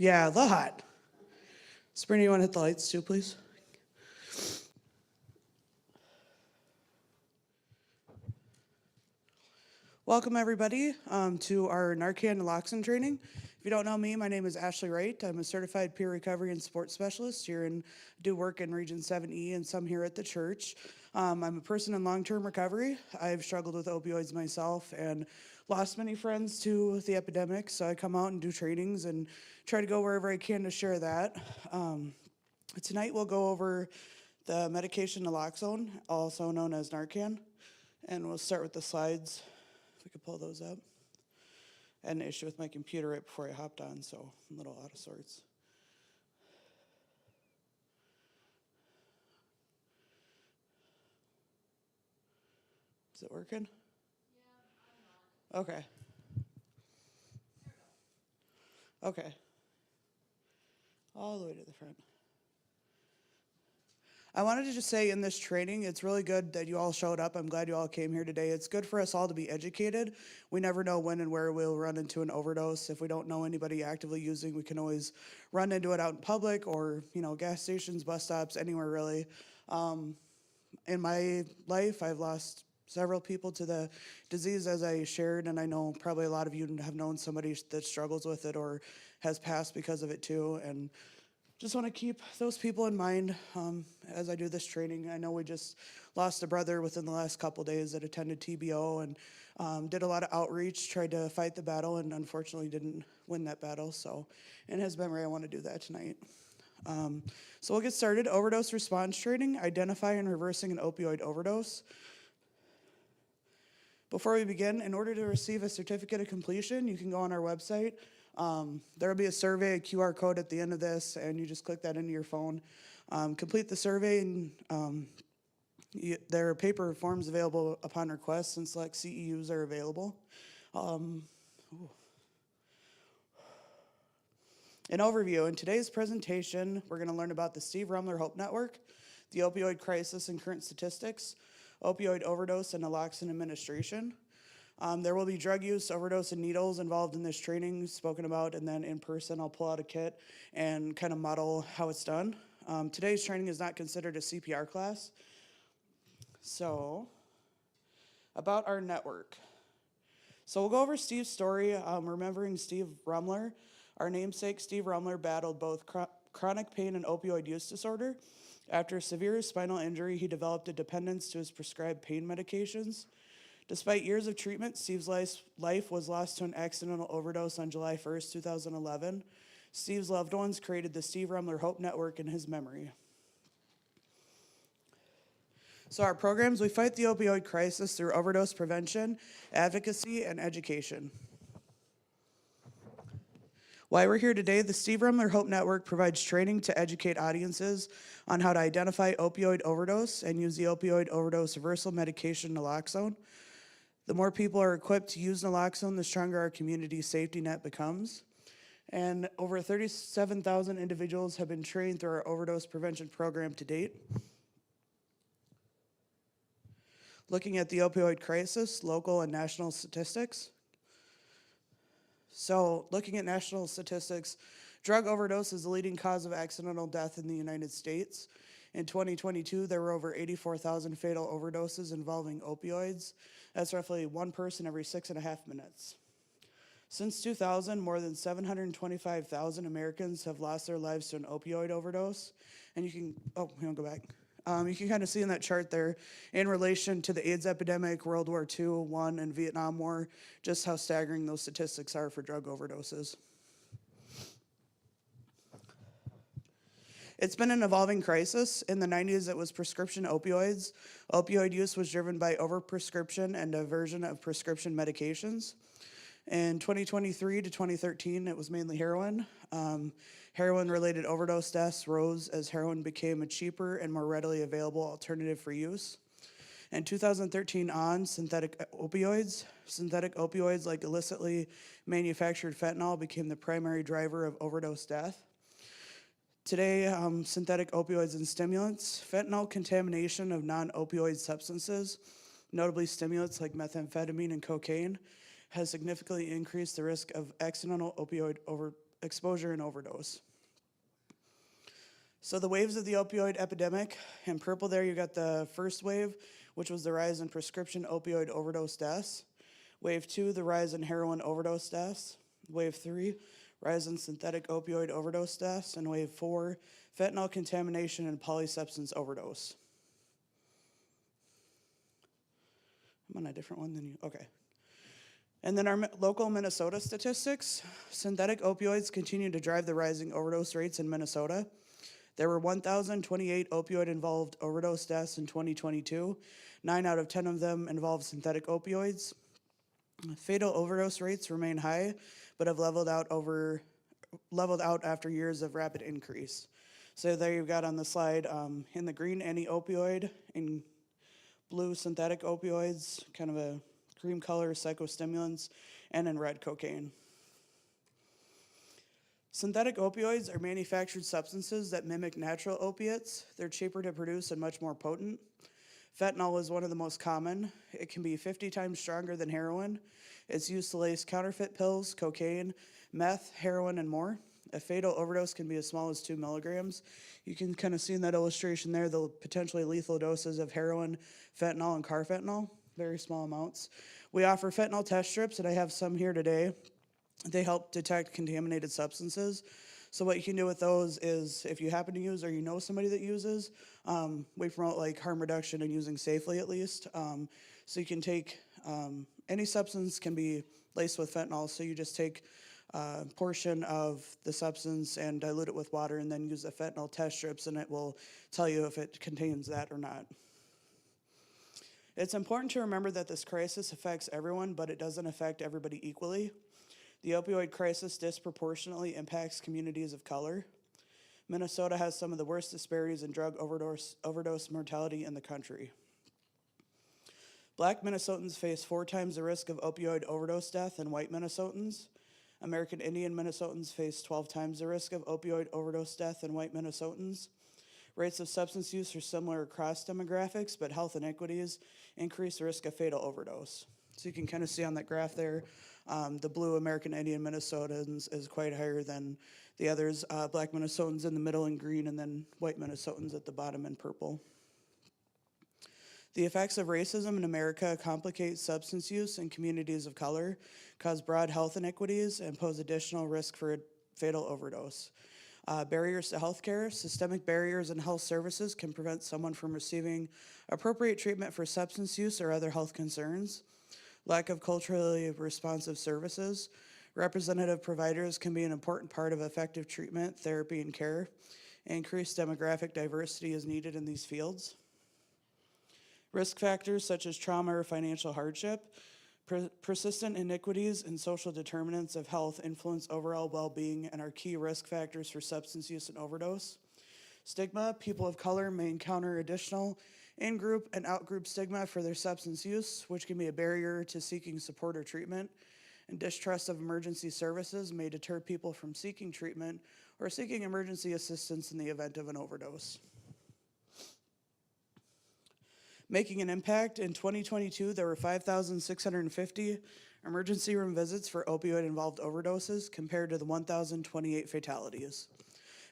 Yeah, a lot. Sabrina, you want to hit the lights too, please? Welcome, everybody, to our Narcan naloxone training. If you don't know me, my name is Ashley Wright. I'm a certified peer recovery and support specialist here and do work in Region 7E and some here at the church. I'm a person in long-term recovery. I've struggled with opioids myself and lost many friends to the epidemic, so I come out and do trainings and try to go wherever I can to share that. Tonight we'll go over the medication naloxone, also known as Narcan, and we'll start with the slides. If we could pull those up. I had an issue with my computer right before I hopped on, so I'm a little out of sorts. Is it working? Yeah, I'm not. Okay. Okay. All the way to the front. I wanted to just say in this training, it's really good that you all showed up. I'm glad you all came here today. It's good for us all to be educated. We never know when and where we'll run into an overdose. If we don't know anybody actively using, we can always run into it out in public or, gas stations, bus stops, anywhere really. In my life, I've lost several people to the disease as I shared, and I know probably a lot of you have known somebody that struggles with it or has passed because of it too. And just want to keep those people in mind as I do this training. I know we just lost a brother within the last couple days that attended TBO and did a lot of outreach, tried to fight the battle, and unfortunately didn't win that battle. So in his memory, I want to do that tonight. So we'll get started. Overdose response training, identifying and reversing an opioid overdose. Before we begin, in order to receive a certificate of completion, you can go on our website. There will be a survey, a QR code at the end of this, and you just click that into your phone. Complete the survey, and there are paper forms available upon request, and select CEUs are available. An overview. In today's presentation, we're going to learn about the Steve Rumler Hope Network, the opioid crisis and current statistics, opioid overdose and naloxone administration. There will be drug use, overdose, and needles involved in this training spoken about, and then in person I'll pull out a kit and kind of model how it's done. Today's training is not considered a CPR class. So, about our network. So we'll go over Steve's story, remembering Steve Rumler. Our namesake, Steve Rumler, battled both chronic pain and opioid use disorder. After a severe spinal injury, he developed a dependence to his prescribed pain medications. Despite years of treatment, Steve's life was lost to an accidental overdose on July 1st, 2011. Steve's loved ones created the Steve Rumler Hope Network in his memory. So our programs, we fight the opioid crisis through overdose prevention, advocacy, and education. Why we're here today, the Steve Rumler Hope Network provides training to educate audiences on how to identify opioid overdose and use the opioid overdose reversal medication naloxone. The more people are equipped to use naloxone, the stronger our community safety net becomes. And over 37,000 individuals have been trained through our overdose prevention program to date. Looking at the opioid crisis, local and national statistics. So, looking at national statistics, drug overdose is the leading cause of accidental death in the United States. In 2022, there were over 84,000 fatal overdoses involving opioids. That's roughly one person every 6.5 minutes. Since 2000, more than 725,000 Americans have lost their lives to an opioid overdose. And you can, go back. You can kind of see in that chart there, in relation to the AIDS epidemic, World War II, I, and Vietnam War, just how staggering those statistics are for drug overdoses. It's been an evolving crisis. In the 90s, it was prescription opioids. Opioid use was driven by overprescription and diversion of prescription medications. In 2023 to 2013, it was mainly heroin. Heroin-related overdose deaths rose as heroin became a cheaper and more readily available alternative for use. In 2013 on, synthetic opioids like illicitly manufactured fentanyl became the primary driver of overdose death. Today, synthetic opioids and stimulants, fentanyl contamination of non-opioid substances, notably stimulants like methamphetamine and cocaine, has significantly increased the risk of accidental opioid exposure and overdose. So the waves of the opioid epidemic, in purple there you got the first wave, which was the rise in prescription opioid overdose deaths. Wave 2, the rise in heroin overdose deaths. Wave 3, rise in synthetic opioid overdose deaths. And wave 4, fentanyl contamination and polysubstance overdose. I'm on a different one than you, okay. And then our local Minnesota statistics. Synthetic opioids continue to drive the rising overdose rates in Minnesota. There were 1,028 opioid-involved overdose deaths in 2022. 9 out of 10 of them involved synthetic opioids. Fatal overdose rates remain high, but have leveled out after years of rapid increase. So there you've got on the slide, in the green, any opioid, in blue, synthetic opioids, kind of a cream color, psychostimulants, and in red, cocaine. Synthetic opioids are manufactured substances that mimic natural opiates. They're cheaper to produce and much more potent. Fentanyl is one of the most common. It can be 50 times stronger than heroin. It's used to lace counterfeit pills, cocaine, meth, heroin, and more. A fatal overdose can be as small as 2 milligrams. You can kind of see in that illustration there the potentially lethal doses of heroin, fentanyl, and carfentanil, very small amounts. We offer fentanyl test strips, and I have some here today. They help detect contaminated substances. So what you can do with those is, if you happen to use or you know somebody that uses, we promote like harm reduction and using safely at least. So you can take, any substance can be laced with fentanyl, so you just take a portion of the substance and dilute it with water and then use the fentanyl test strips, and it will tell you if it contains that or not. It's important to remember that this crisis affects everyone, but it doesn't affect everybody equally. The opioid crisis disproportionately impacts communities of color. Minnesota has some of the worst disparities in drug overdose mortality in the country. Black Minnesotans face 4 times the risk of opioid overdose death than white Minnesotans. American Indian Minnesotans face 12 times the risk of opioid overdose death than white Minnesotans. Rates of substance use are similar across demographics, but health inequities increase the risk of fatal overdose. So you can kind of see on that graph there, the blue American Indian Minnesotans is quite higher than the others. Black Minnesotans in the middle in green, and then white Minnesotans at the bottom in purple. The effects of racism in America complicate substance use in communities of color, cause broad health inequities, and pose additional risk for a fatal overdose. Barriers to healthcare. Systemic barriers in health services can prevent someone from receiving appropriate treatment for substance use or other health concerns. Lack of culturally responsive services. Representative providers can be an important part of effective treatment, therapy, and care. Increased demographic diversity is needed in these fields. Risk factors such as trauma or financial hardship. Persistent iniquities and social determinants of health influence overall well-being and are key risk factors for substance use and overdose. Stigma. People of color may encounter additional in-group and out-group stigma for their substance use, which can be a barrier to seeking support or treatment. And distrust of emergency services may deter people from seeking treatment or seeking emergency assistance in the event of an overdose. Making an impact. In 2022, there were 5,650 emergency room visits for opioid-involved overdoses compared to the 1,028 fatalities.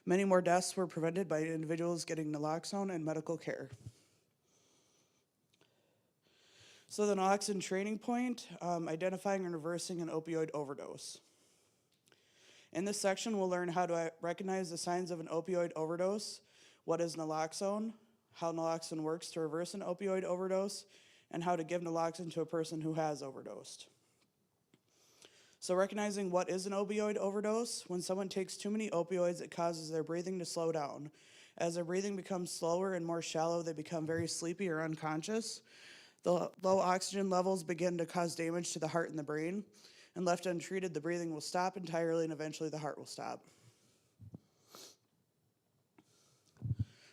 Many more deaths were prevented by individuals getting naloxone and medical care. So the naloxone training point, identifying and reversing an opioid overdose. In this section, we'll learn how to recognize the signs of an opioid overdose, what is naloxone, how naloxone works to reverse an opioid overdose, and how to give naloxone to a person who has overdosed. So recognizing what is an opioid overdose, when someone takes too many opioids, it causes their breathing to slow down. As their breathing becomes slower and more shallow, they become very sleepy or unconscious. The low oxygen levels begin to cause damage to the heart and the brain, and left untreated, the breathing will stop entirely and eventually the heart will stop.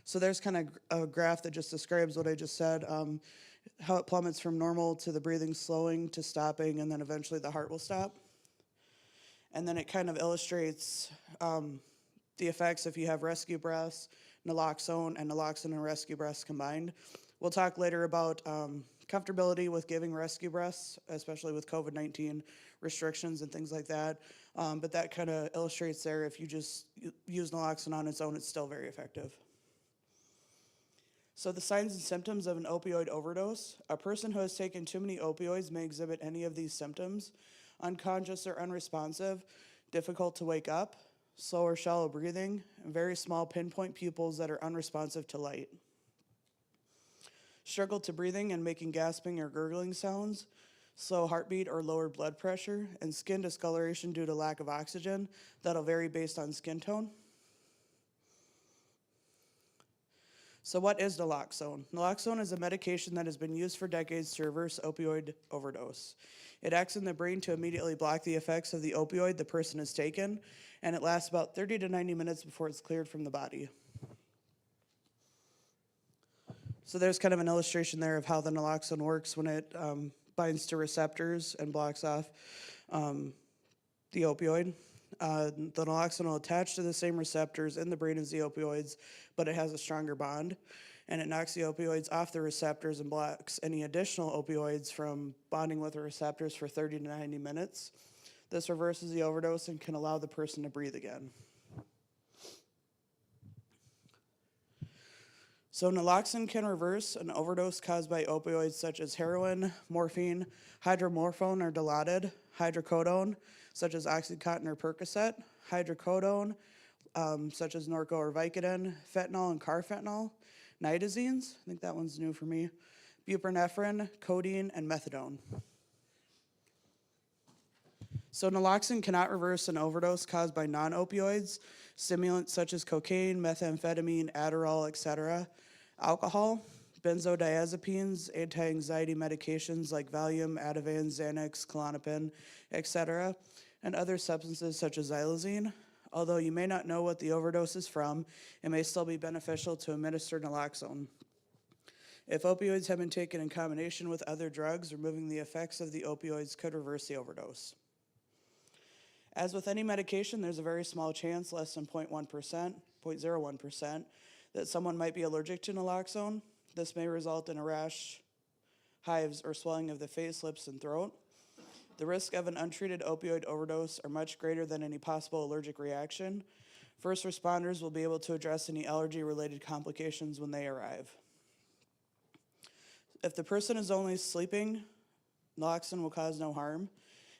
So there's kind of a graph that just describes what I just said, how it plummets from normal to the breathing slowing to stopping, and then eventually the heart will stop. And then it kind of illustrates the effects if you have rescue breaths, naloxone and rescue breaths combined. We'll talk later about kind comfortability with giving rescue breaths, especially with COVID-19 restrictions and things like that. But that kind of illustrates there, if you just use naloxone on its own, it's still very effective. So the signs and symptoms of an opioid overdose. A person who has taken too many opioids may exhibit any of these symptoms: unconscious or unresponsive, difficult to wake up, slow or shallow breathing, and very small pinpoint pupils that are unresponsive to light. Struggle to breathing and making gasping or gurgling sounds, slow heartbeat or lower blood pressure, and skin discoloration due to lack of oxygen. That'll vary based on skin tone. So what is naloxone? Naloxone is a medication that has been used for decades to reverse opioid overdose. It acts in the brain to immediately block the effects of the opioid the person has taken, and it lasts about 30 to 90 minutes before it's cleared from the body. So there's kind of an illustration there of how the naloxone works when it binds to receptors and blocks off the opioid. The naloxone will attach to the same receptors in the brain as the opioids, but it has a stronger bond, and it knocks the opioids off the receptors and blocks any additional opioids from bonding with the receptors for 30 to 90 minutes. This reverses the overdose and can allow the person to breathe again. So naloxone can reverse an overdose caused by opioids such as heroin, morphine, hydromorphone or Dilaudid, hydrocodone, such as Oxycontin or Percocet, hydrocodone, such as Norco or Vicodin, fentanyl and carfentanil, nitazenes, I think that one's new for me, buprenorphine, codeine, and methadone. So naloxone cannot reverse an overdose caused by non-opioids, stimulants such as cocaine, methamphetamine, Adderall, etc., alcohol, benzodiazepines, anti-anxiety medications like Valium, Ativan, Xanax, Klonopin, etc., and other substances such as xylazine. Although you may not know what the overdose is from, it may still be beneficial to administer naloxone. If opioids have been taken in combination with other drugs, removing the effects of the opioids could reverse the overdose. As with any medication, there's a very small chance, less than 0.01%, that someone might be allergic to naloxone. This may result in a rash, hives, or swelling of the face, lips, and throat. The risk of an untreated opioid overdose are much greater than any possible allergic reaction. First responders will be able to address any allergy-related complications when they arrive. If the person is only sleeping, naloxone will cause no harm.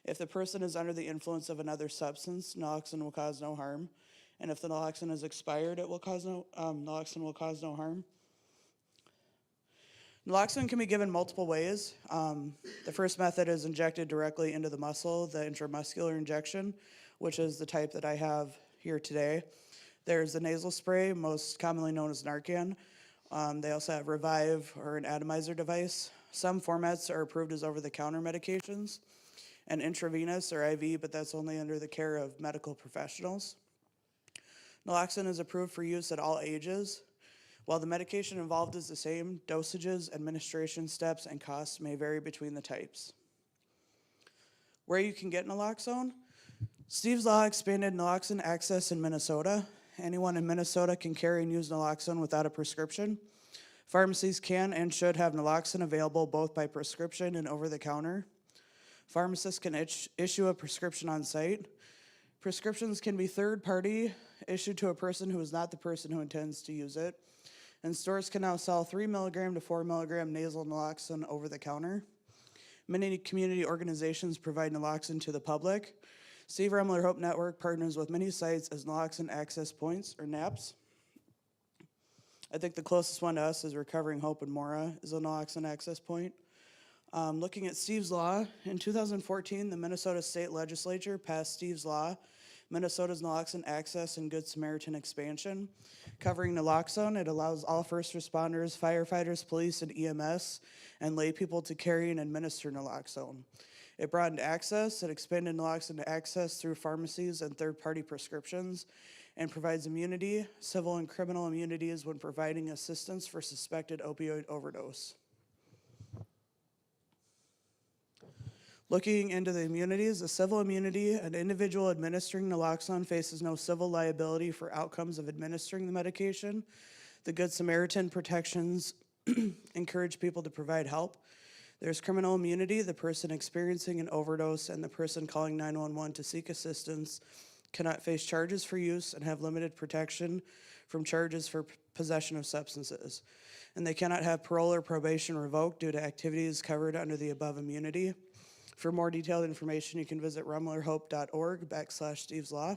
If the person is under the influence of another substance, naloxone will cause no harm. And if the naloxone is expired, naloxone will cause no harm. Naloxone can be given multiple ways. The first method is injected directly into the muscle, the intramuscular injection, which is the type that I have here today. There's the nasal spray, most commonly known as Narcan. They also have Revive or an atomizer device. Some formats are approved as over-the-counter medications, and intravenous or IV, but that's only under the care of medical professionals. Naloxone is approved for use at all ages. While the medication involved is the same, dosages, administration steps, and costs may vary between the types. Where you can get naloxone? Steve's Law expanded naloxone access in Minnesota. Anyone in Minnesota can carry and use naloxone without a prescription. Pharmacies can and should have naloxone available both by prescription and over-the-counter. Pharmacists can issue a prescription on site. Prescriptions can be third-party, issued to a person who is not the person who intends to use it. And stores can now sell 3 milligram to 4 milligram nasal naloxone over the counter. Many community organizations provide naloxone to the public. Steve Remler Hope Network partners with many sites as naloxone access points, or NAPs. I think the closest one to us is Recovering Hope in Mora is a naloxone access point. Looking at Steve's Law, in 2014, the Minnesota State Legislature passed Steve's Law, Minnesota's Naloxone Access and Good Samaritan Expansion. Covering naloxone, it allows all first responders, firefighters, police, and EMS, and lay people to carry and administer naloxone. It broadened access, it expanded naloxone access through pharmacies and third-party prescriptions, and provides immunity, civil and criminal immunities when providing assistance for suspected opioid overdose. Looking into the immunities, a civil immunity, an individual administering naloxone faces no civil liability for outcomes of administering the medication. The Good Samaritan protections encourage people to provide help. There's criminal immunity. The person experiencing an overdose and the person calling 911 to seek assistance cannot face charges for use and have limited protection from charges for possession of substances. And they cannot have parole or probation revoked due to activities covered under the above immunity. For more detailed information, you can visit rumlerhope.org/Steve's Law.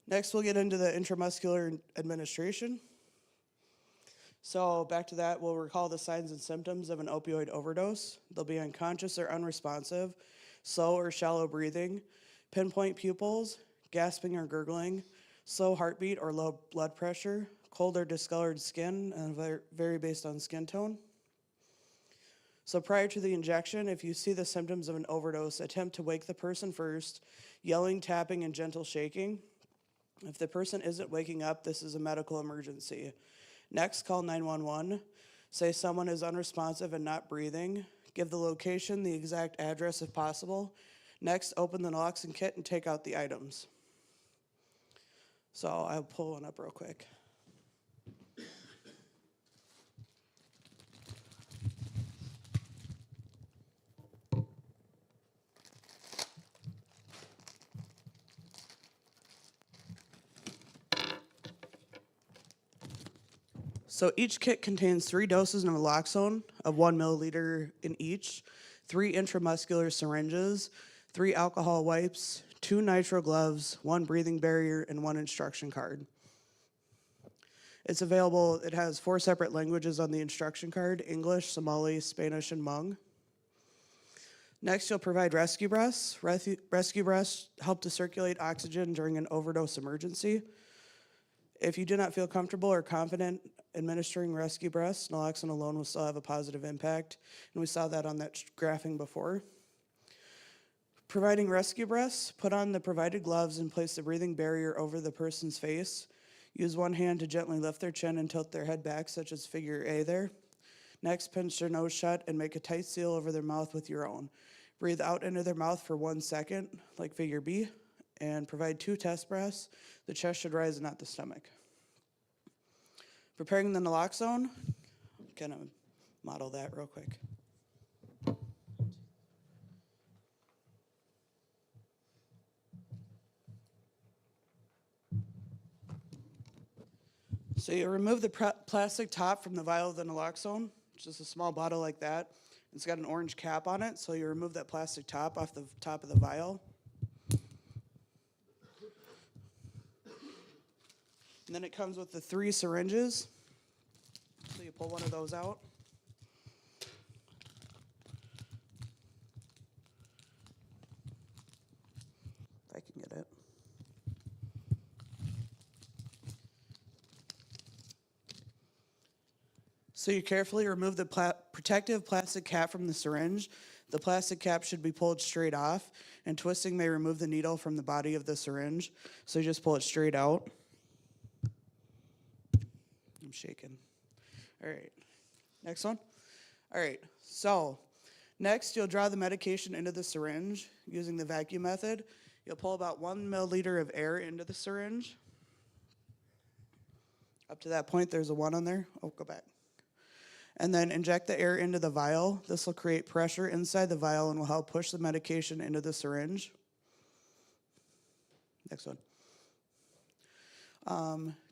Next, we'll get into the intramuscular administration. So back to that, we'll recall the signs and symptoms of an opioid overdose. They'll be unconscious or unresponsive, slow or shallow breathing, pinpoint pupils, gasping or gurgling, slow heartbeat or low blood pressure, cold or discolored skin, and vary based on skin tone. So prior to the injection, if you see the symptoms of an overdose, attempt to wake the person first, yelling, tapping, and gentle shaking. If the person isn't waking up, this is a medical emergency. Next, call 911. Say someone is unresponsive and not breathing. Give the location, the exact address if possible. Next, open the naloxone kit and take out the items. So I'll pull one up real quick. So each kit contains 3 doses of naloxone of 1 milliliter in each, 3 intramuscular syringes, 3 alcohol wipes, 2 nitrile gloves, 1 breathing barrier, and 1 instruction card. It's available, it has 4 separate languages on the instruction card: English, Somali, Spanish, and Hmong. Next, you'll provide rescue breaths. Rescue breaths help to circulate oxygen during an overdose emergency. If you do not feel comfortable or confident administering rescue breaths, naloxone alone will still have a positive impact, and we saw that on that graphing before. Providing rescue breaths, put on the provided gloves and place the breathing barrier over the person's face. Use one hand to gently lift their chin and tilt their head back, such as figure A there. Next, pinch their nose shut and make a tight seal over their mouth with your own. Breathe out into their mouth for 1 second, like figure B, and provide 2 test breaths. The chest should rise and not the stomach. Preparing the naloxone, kind of model that real quick. So you remove the plastic top from the vial of the naloxone, just a small bottle like that. It's got an orange cap on it, so you remove that plastic top off the top of the vial. And then it comes with the 3 syringes. So you pull one of those out. If I can get it. So you carefully remove the protective plastic cap from the syringe. The plastic cap should be pulled straight off, and twisting may remove the needle from the body of the syringe. So you just pull it straight out. I'm shaking. All right, next one. All right, so next you'll draw the medication into the syringe using the vacuum method. You'll pull about 1 milliliter of air into the syringe. Up to that point, there's a 1 on there. Oh, go back. And then inject the air into the vial. This will create pressure inside the vial and will help push the medication into the syringe. Next one.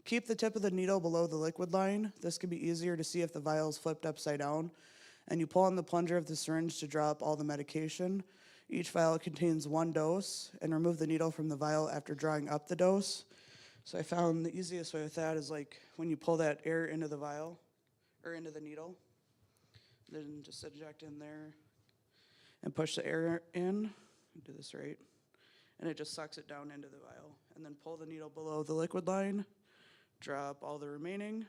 Keep the tip of the needle below the liquid line. This can be easier to see if the vial is flipped upside down. And you pull on the plunger of the syringe to draw up all the medication. Each vial contains 1 dose, and remove the needle from the vial after drawing up the dose. So I found the easiest way with that is like when you pull that air into the vial, or into the needle, then just inject in there and push the air in. Do this right. And it just sucks it down into the vial. And then pull the needle below the liquid line, drop all the remaining,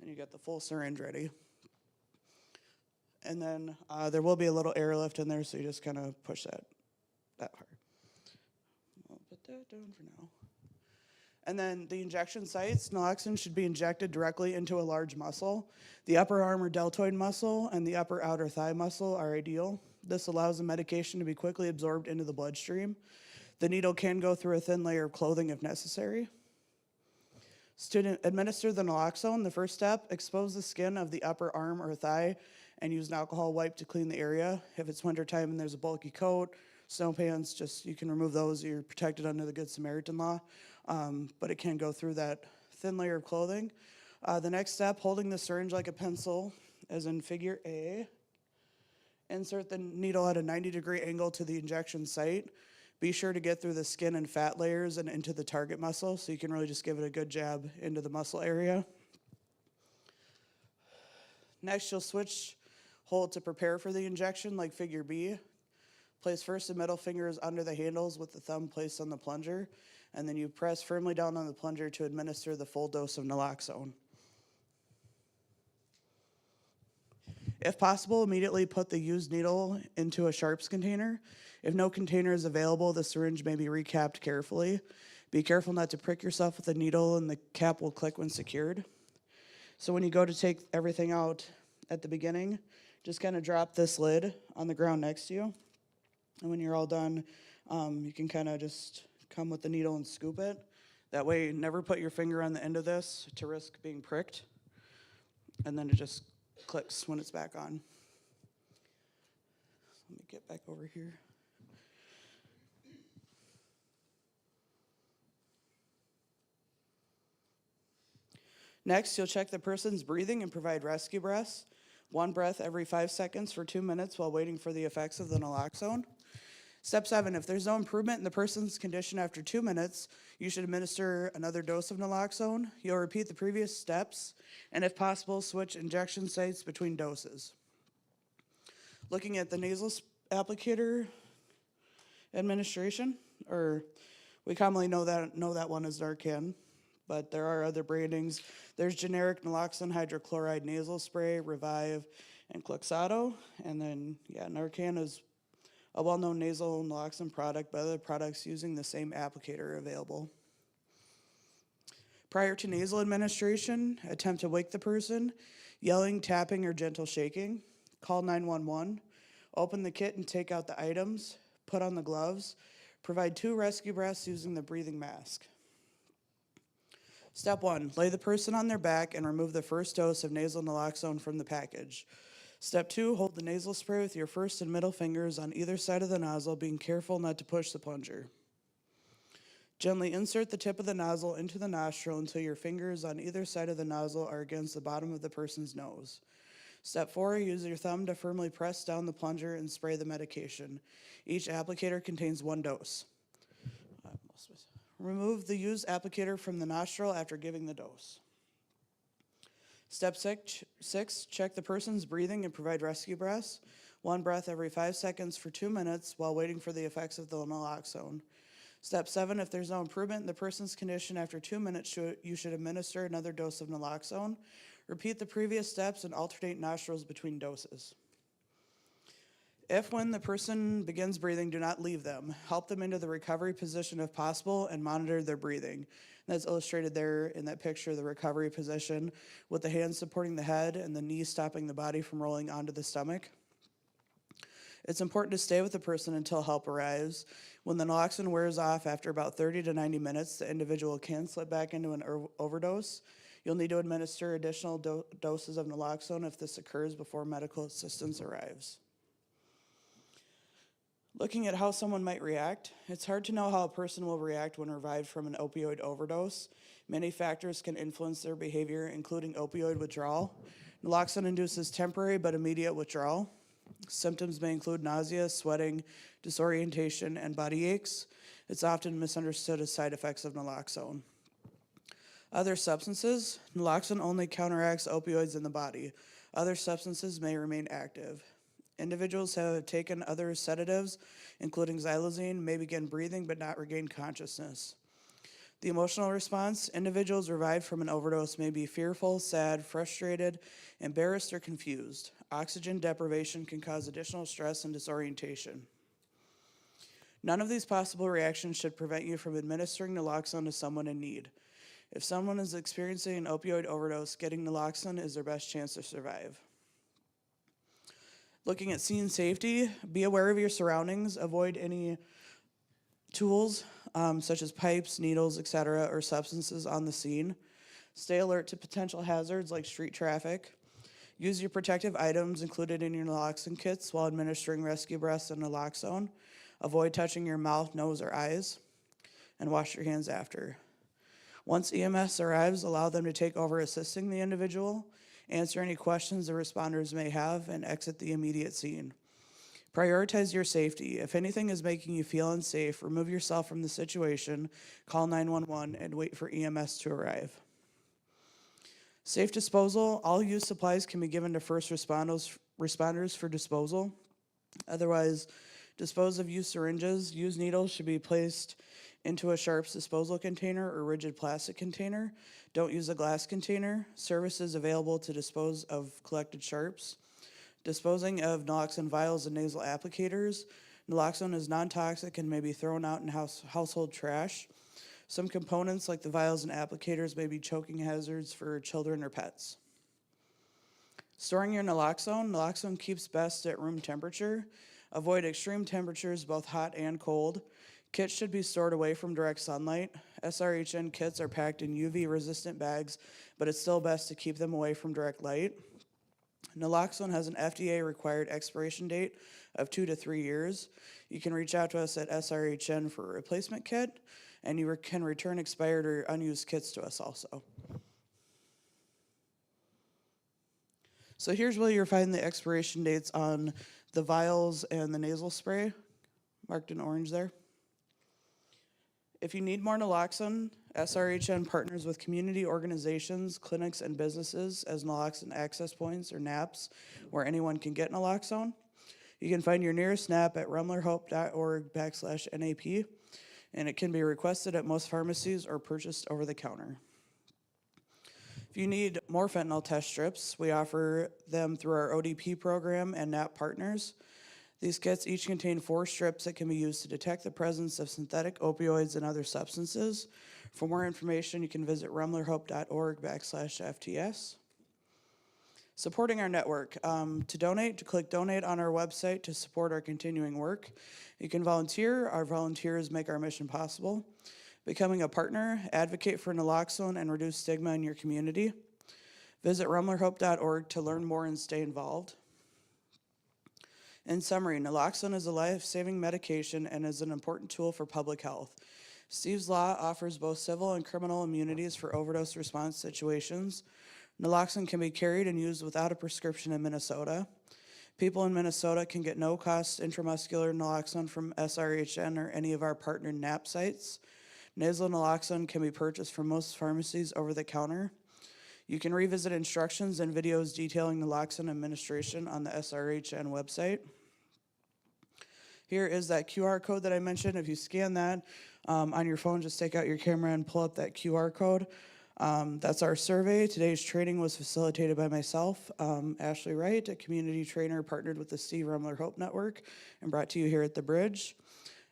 and you got the full syringe ready. And then there will be a little airlift in there, so you just kind of push that hard. I'll put that down for now. And then the injection sites, naloxone should be injected directly into a large muscle. The upper arm or deltoid muscle and the upper outer thigh muscle are ideal. This allows the medication to be quickly absorbed into the bloodstream. The needle can go through a thin layer of clothing if necessary. Student administer the naloxone. The first step, expose the skin of the upper arm or thigh and use an alcohol wipe to clean the area. If it's wintertime and there's a bulky coat, snow pants, just you can remove those. You're protected under the Good Samaritan law, but it can go through that thin layer of clothing. The next step, holding the syringe like a pencil, as in figure A. Insert the needle at a 90-degree angle to the injection site. Be sure to get through the skin and fat layers and into the target muscle, so you can really just give it a good jab into the muscle area. Next, you'll switch hold to prepare for the injection, like figure B. Place first and middle fingers under the handles with the thumb placed on the plunger, and then you press firmly down on the plunger to administer the full dose of naloxone. If possible, immediately put the used needle into a sharps container. If no container is available, the syringe may be recapped carefully. Be careful not to prick yourself with the needle, and the cap will click when secured. So when you go to take everything out at the beginning, just kind of drop this lid on the ground next to you. And when you're all done, you can kind of just come with the needle and scoop it. That way, never put your finger on the end of this to risk being pricked. And then it just clicks when it's back on. Let me get back over here. Next, you'll check the person's breathing and provide rescue breaths. 1 breath every 5 seconds for 2 minutes while waiting for the effects of the naloxone. Step 7, if there's no improvement in the person's condition after 2 minutes, you should administer another dose of naloxone. You'll repeat the previous steps, and if possible, switch injection sites between doses. Looking at the nasal applicator administration, or we commonly know that one as Narcan, but there are other brandings. There's generic naloxone hydrochloride nasal spray, Revive, and Clexato, and then, Narcan is a well-known nasal naloxone product, but other products using the same applicator are available. Prior to nasal administration, attempt to wake the person, yelling, tapping, or gentle shaking. Call 911. Open the kit and take out the items. Put on the gloves. Provide 2 rescue breaths using the breathing mask. Step 1, lay the person on their back and remove the first dose of nasal naloxone from the package. Step 2, hold the nasal spray with your first and middle fingers on either side of the nozzle, being careful not to push the plunger. Gently insert the tip of the nozzle into the nostril until your fingers on either side of the nozzle are against the bottom of the person's nose. Step 4, use your thumb to firmly press down the plunger and spray the medication. Each applicator contains 1 dose. Remove the used applicator from the nostril after giving the dose. Step 6, check the person's breathing and provide rescue breaths. 1 breath every 5 seconds for 2 minutes while waiting for the effects of the naloxone. Step 7, if there's no improvement in the person's condition after 2 minutes, you should administer another dose of naloxone. Repeat the previous steps and alternate nostrils between doses. If when the person begins breathing, do not leave them. Help them into the recovery position if possible and monitor their breathing. That's illustrated there in that picture, the recovery position, with the hands supporting the head and the knees stopping the body from rolling onto the stomach. It's important to stay with the person until help arrives. When the naloxone wears off after about 30 to 90 minutes, the individual can slip back into an overdose. You'll need to administer additional doses of naloxone if this occurs before medical assistance arrives. Looking at how someone might react, it's hard to know how a person will react when revived from an opioid overdose. Many factors can influence their behavior, including opioid withdrawal. Naloxone induces temporary but immediate withdrawal. Symptoms may include nausea, sweating, disorientation, and body aches. It's often misunderstood as side effects of naloxone. Other substances, naloxone only counteracts opioids in the body. Other substances may remain active. Individuals who have taken other sedatives, including xylazine, may begin breathing but not regain consciousness. The emotional response, individuals revived from an overdose may be fearful, sad, frustrated, embarrassed, or confused. Oxygen deprivation can cause additional stress and disorientation. None of these possible reactions should prevent you from administering naloxone to someone in need. If someone is experiencing an opioid overdose, getting naloxone is their best chance to survive. Looking at scene safety, be aware of your surroundings. Avoid any tools such as pipes, needles, etc., or substances on the scene. Stay alert to potential hazards like street traffic. Use your protective items included in your naloxone kits while administering rescue breaths and naloxone. Avoid touching your mouth, nose, or eyes, and wash your hands after. Once EMS arrives, allow them to take over assisting the individual, answer any questions the responders may have, and exit the immediate scene. Prioritize your safety. If anything is making you feel unsafe, remove yourself from the situation, call 911, and wait for EMS to arrive. Safe disposal. All used supplies can be given to first responders for disposal. Otherwise, dispose of used syringes. Used needles should be placed into a sharps disposal container or rigid plastic container. Don't use a glass container. Services available to dispose of collected sharps. Disposing of naloxone vials and nasal applicators. Naloxone is non-toxic and may be thrown out in household trash. Some components like the vials and applicators may be choking hazards for children or pets. Storing your naloxone. Naloxone keeps best at room temperature. Avoid extreme temperatures, both hot and cold. Kits should be stored away from direct sunlight. SRHN kits are packed in UV-resistant bags, but it's still best to keep them away from direct light. Naloxone has an FDA-required expiration date of 2 to 3 years. You can reach out to us at SRHN for a replacement kit, and you can return expired or unused kits to us also. So here's where you'll find the expiration dates on the vials and the nasal spray, marked in orange there. If you need more naloxone, SRHN partners with community organizations, clinics, and businesses as naloxone access points or NAPs, where anyone can get naloxone. You can find your nearest NAP at rumlerhope.org/NAP, and it can be requested at most pharmacies or purchased over the counter. If you need more fentanyl test strips, we offer them through our ODP program and NAP partners. These kits each contain 4 strips that can be used to detect the presence of synthetic opioids and other substances. For more information, you can visit rumlerhope.org/FTS. Supporting our network. To donate, click donate on our website to support our continuing work. You can volunteer. Our volunteers make our mission possible. Becoming a partner, advocate for naloxone and reduce stigma in your community. Visit rumlerhope.org to learn more and stay involved. In summary, naloxone is a life-saving medication and is an important tool for public health. Steve's Law offers both civil and criminal immunities for overdose response situations. Naloxone can be carried and used without a prescription in Minnesota. People in Minnesota can get no-cost intramuscular naloxone from SRHN or any of our partnered NAP sites. Nasal naloxone can be purchased from most pharmacies over the counter. You can revisit instructions and videos detailing naloxone administration on the SRHN website. Here is that QR code that I mentioned. If you scan that on your phone, just take out your camera and pull up that QR code. That's our survey. Today's training was facilitated by myself, Ashley Wright, a community trainer partnered with the Steve Rumler Hope Network, and brought to you here at the Bridge.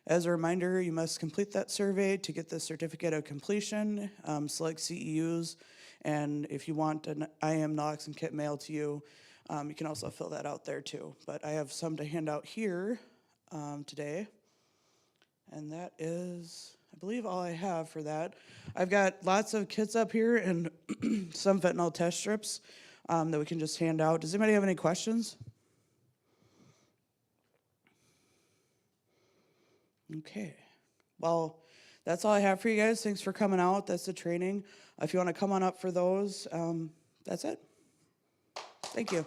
As a reminder, you must complete that survey to get the certificate of completion, select CEUs, and if you want an IM naloxone kit mailed to you, you can also fill that out there too. But I have some to hand out here today, and that is, I believe, all I have for that. I've got lots of kits up here and some fentanyl test strips that we can just hand out. Does anybody have any questions? Okay, well, that's all I have for you guys. Thanks for coming out. That's the training. If you want to come on up for those, that's it. Thank you.